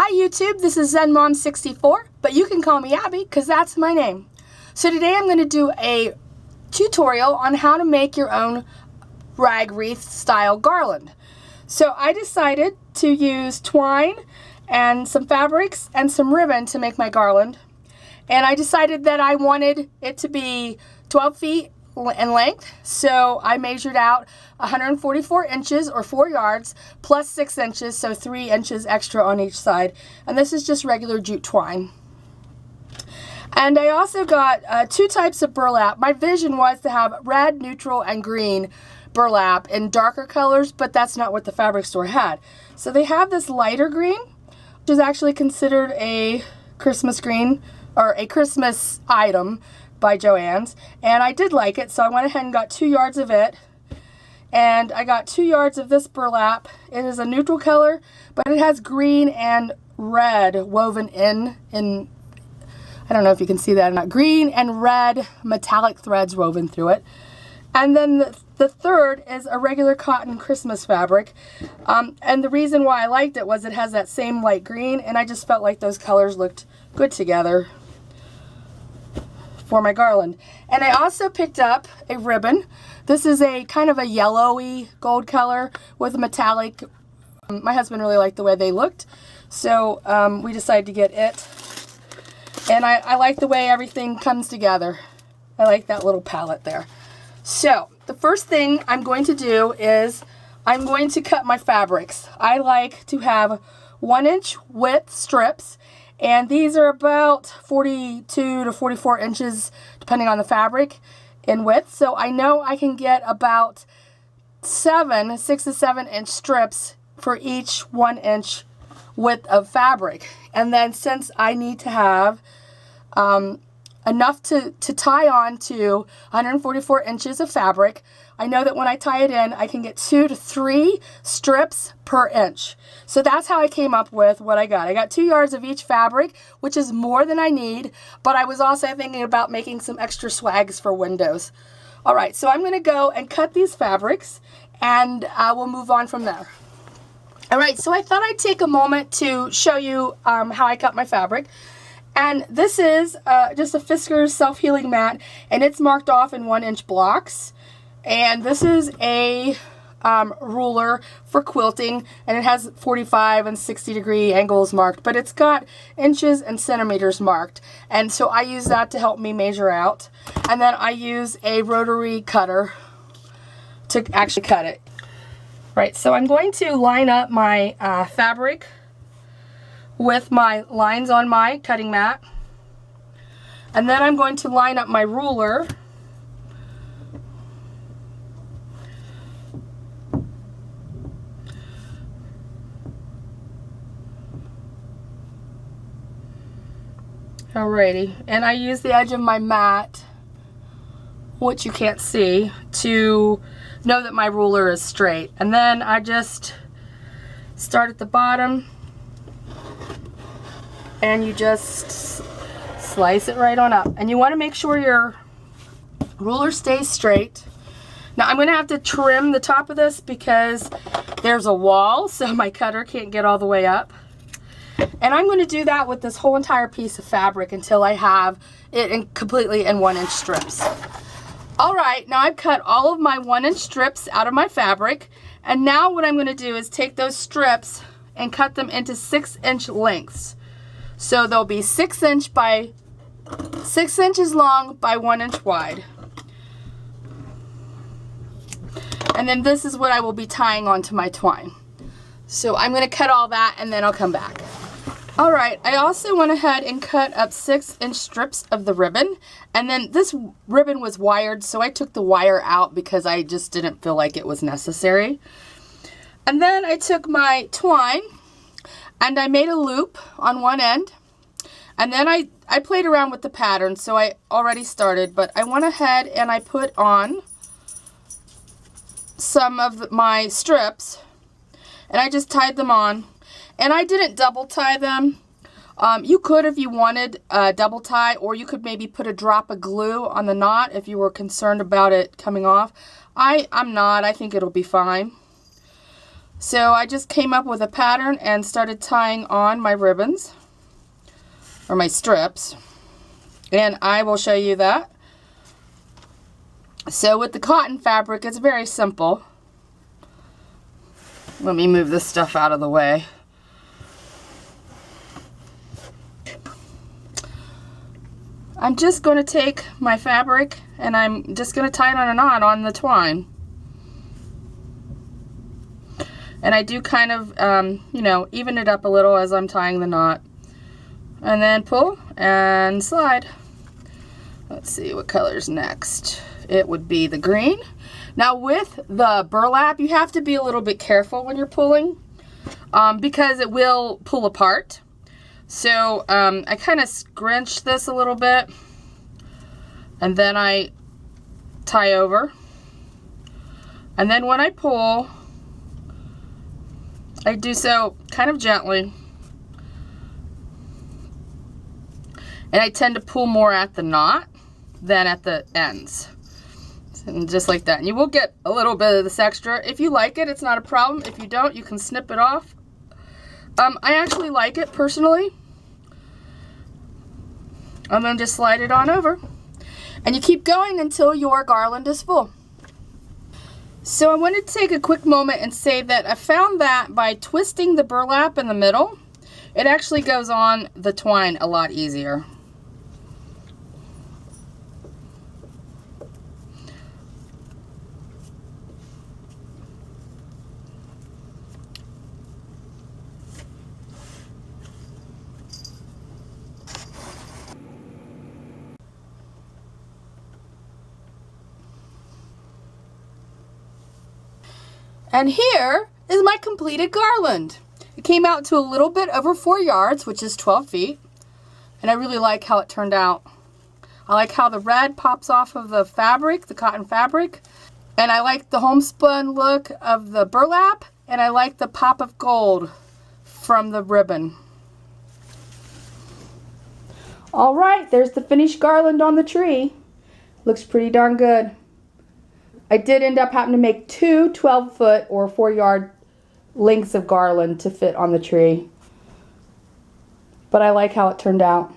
Hi YouTube, this is ZenishMom64, but you can call me Abby because that's my name. So today I'm going to do a tutorial on how to make your own rag wreath style garland. So I decided to use twine and some fabrics and some ribbon to make my garland. And I decided that I wanted it to be 12 feet in length, so I measured out 144 inches or 4 yards plus 6 inches, so 3 inches extra on each side. And this is just regular jute twine. And I also got 2 types of burlap. My vision was to have red, neutral, and green burlap in darker colors, but that's not what the fabric store had. So they have this lighter green, which is actually considered a Christmas green or a Christmas item by Joann's, and I did like it, so I went ahead and got 2 yards of it, and I got 2 yards of this burlap. It is a neutral color, but it has green and red woven in I don't know if you can see that or not, green and red metallic threads woven through it. And then the third is a regular cotton Christmas fabric, and the reason why I liked it was it has that same light green, and I just felt like those colors looked good together for my garland. And I also picked up a ribbon. This is a kind of a yellowy gold color with a metallic. My husband really liked the way they looked, so we decided to get it. And I like the way everything comes together. I like that little palette there. So the first thing I'm going to do is I'm going to cut my fabrics. I like to have 1-inch width strips, and these are about 42 to 44 inches depending on the fabric in width. So I know I can get about 6 to 7 inch strips for each 1-inch width of fabric. And then since I need to have enough to tie on to 144 inches of fabric, I know that when I tie it in, I can get 2 to 3 strips per inch. So that's how I came up with what I got. I got 2 yards of each fabric, which is more than I need, but I was also thinking about making some extra swags for windows. All right, so I'm going to go and cut these fabrics, and we'll move on from there. All right, so I thought I'd take a moment to show you how I cut my fabric. And this is just a Fisker's self-healing mat, and it's marked off in 1-inch blocks. And this is a ruler for quilting, and it has 45 and 60-degree angles marked, but it's got inches and centimeters marked. And so I use that to help me measure out. And then I use a rotary cutter to actually cut it. Right, so I'm going to line up my fabric with my lines on my cutting mat, and then I'm going to line up my ruler alrighty, and I use the edge of my mat, which you can't see, to know that my ruler is straight. And then I just start at the bottom, and you just slice it right on up. And you want to make sure your ruler stays straight. Now I'm going to have to trim the top of this because there's a wall, so my cutter can't get all the way up. And I'm going to do that with this whole entire piece of fabric until I have it completely in 1-inch strips. All right, now I've cut all of my 1-inch strips out of my fabric, and now what I'm going to do is take those strips and cut them into 6-inch lengths. So they'll be 6 inches long by 1 inch wide. And then this is what I will be tying onto my twine. So I'm going to cut all that, and then I'll come back. All right, I also went ahead and cut up 6-inch strips of the ribbon. And then this ribbon was wired, so I took the wire out because I just didn't feel like it was necessary. And then I took my twine, and I made a loop on one end, and then I played around with the pattern, so I already started, but I went ahead and I put on some of my strips, and I just tied them on, and I didn't double tie them. You could if you wanted a double tie, or you could maybe put a drop of glue on the knot if you were concerned about it coming off. I'm not. I think it'll be fine. So I just came up with a pattern and started tying on my ribbons, or my strips, and I will show you that. So with the cotton fabric, it's very simple. Let me move this stuff out of the way. I'm just going to take my fabric and I'm just going to tie it on a knot on the twine. And I do kind of, you know, even it up a little as I'm tying the knot. And then pull and slide. Let's see what color's next. It would be the green. Now with the burlap, you have to be a little bit careful when you're pulling because it will pull apart. So I kind of scrunch this a little bit and then I tie over. And then when I pull, I do so kind of gently. And I tend to pull more at the knot than at the ends. And just like that. And you will get a little bit of this extra. If you like it, it's not a problem. If you don't, you can snip it off. I actually like it personally. And then just slide it on over. And you keep going until your garland is full. So I wanted to take a quick moment and say that I found that by twisting the burlap in the middle, it actually goes on the twine a lot easier. And here is my completed garland. It came out to a little bit over 4 yards, which is 12 feet. And I really like how it turned out. I like how the red pops off of the fabric, the cotton fabric. And I like the homespun look of the burlap. And I like the pop of gold from the ribbon. All right, there's the finished garland on the tree. Looks pretty darn good. I did end up having to make two 12-foot or 4-yard lengths of garland to fit on the tree. But I like how it turned out.